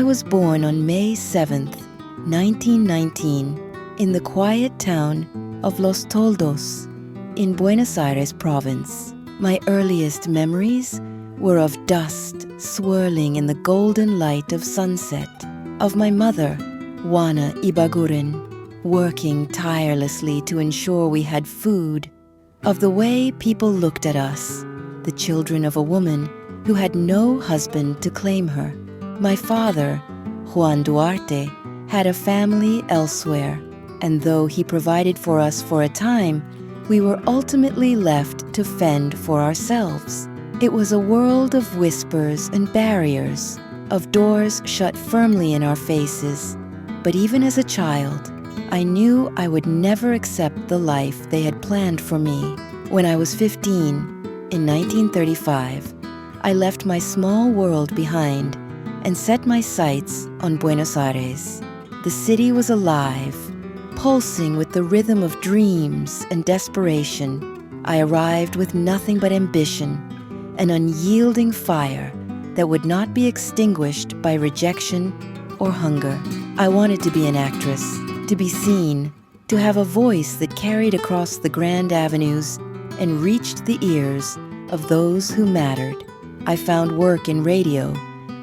was born on May 7th, 1919, in the quiet town of Los Toldos in Buenos Aires province. My earliest memories were of dust swirling in the golden light of sunset, of my mother, Juana Ibaguren, working tirelessly to ensure we had food, of the way people looked at us, the children of a woman who had no husband to claim her. My father, Juan Duarte, had a family elsewhere, and though he provided for us for a time, we were ultimately left to fend for ourselves. It was a world of whispers and barriers, of doors shut firmly in our faces. But even as a child, I knew I would never accept the life they had planned for me. When I was 15, in 1935, I left my small world behind and set my sights on Buenos Aires. The city was alive, pulsing with the rhythm of dreams and desperation. I arrived with nothing but ambition, an unyielding fire that would not be extinguished by rejection or hunger. I wanted to be an actress, to be seen, to have a voice that carried across the grand avenues and reached the ears of those who mattered. I found work in radio,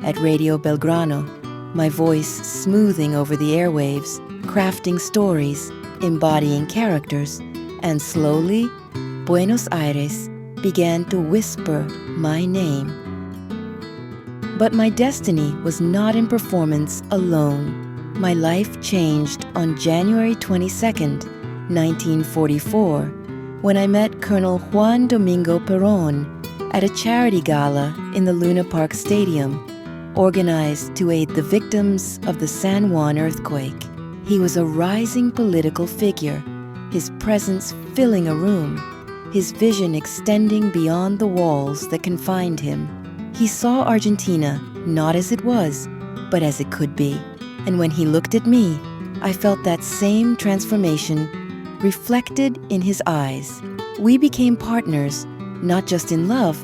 at Radio Belgrano, my voice smoothing over the airwaves, crafting stories, embodying characters, and slowly, Buenos Aires began to whisper my name. But my destiny was not in performance alone. My life changed on January 22nd, 1944, when I met Colonel Juan Domingo Perón at a charity gala in the Luna Park Stadium, organized to aid the victims of the San Juan earthquake. He was a rising political figure, his presence filling a room, his vision extending beyond the walls that confined him. He saw Argentina not as it was, but as it could be. And when he looked at me, I felt that same transformation reflected in his eyes. We became partners, not just in love,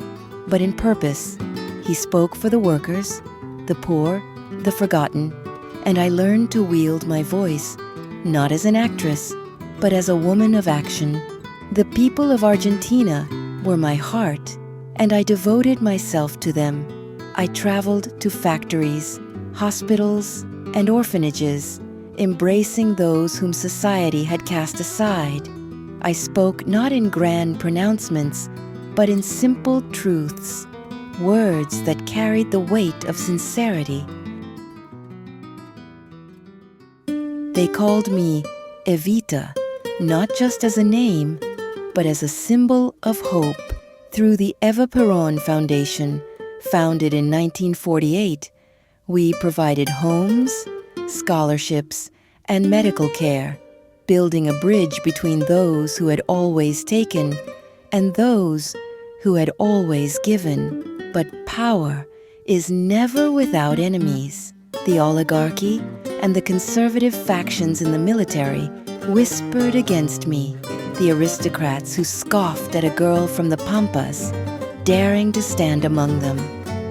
but in purpose. He spoke for the workers, the poor, the forgotten, and I learned to wield my voice, not as an actress, but as a woman of action. The people of Argentina were my heart, and I devoted myself to them. I traveled to factories, hospitals, and orphanages, embracing those whom society had cast aside. I spoke not in grand pronouncements, but in simple truths, words that carried the weight of sincerity. They called me Evita, not just as a name, but as a symbol of hope. Through the Eva Perón Foundation, founded in 1948, we provided homes, scholarships, and medical care, building a bridge between those who had always taken and those who had always given. But power is never without enemies. The oligarchy and the conservative factions in the military whispered against me, the aristocrats who scoffed at a girl from the Pampas, daring to stand among them.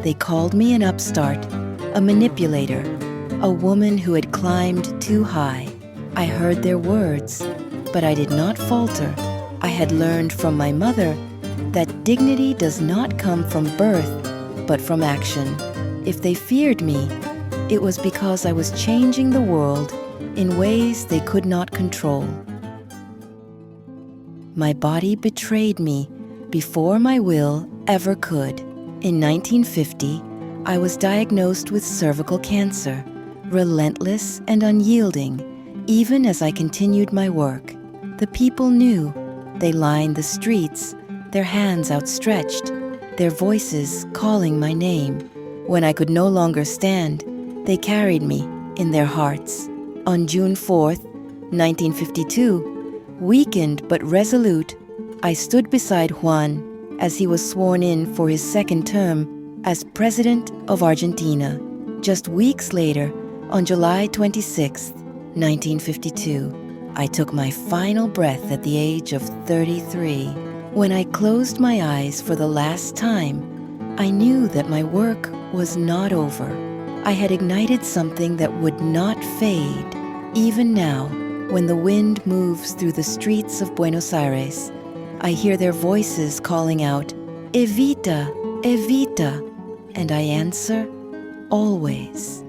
They called me an upstart, a manipulator, a woman who had climbed too high. I heard their words, but I did not falter. I had learned from my mother that dignity does not come from birth, but from action. If they feared me, it was because I was changing the world in ways they could not control. My body betrayed me before my will ever could. In 1950, I was diagnosed with cervical cancer, relentless and unyielding, even as I continued my work. The people knew. They lined the streets, their hands outstretched, their voices calling my name. When I could no longer stand, they carried me in their hearts. On June 4th, 1952, weakened but resolute, I stood beside Juan as he was sworn in for his second term as President of Argentina. Just weeks later, on July 26, 1952, I took my final breath at the age of 33. When I closed my eyes for the last time, I knew that my work was not over. I had ignited something that would not fade. Even now, when the wind moves through the streets of Buenos Aires, I hear their voices calling out, Evita, Evita, and I answer, always.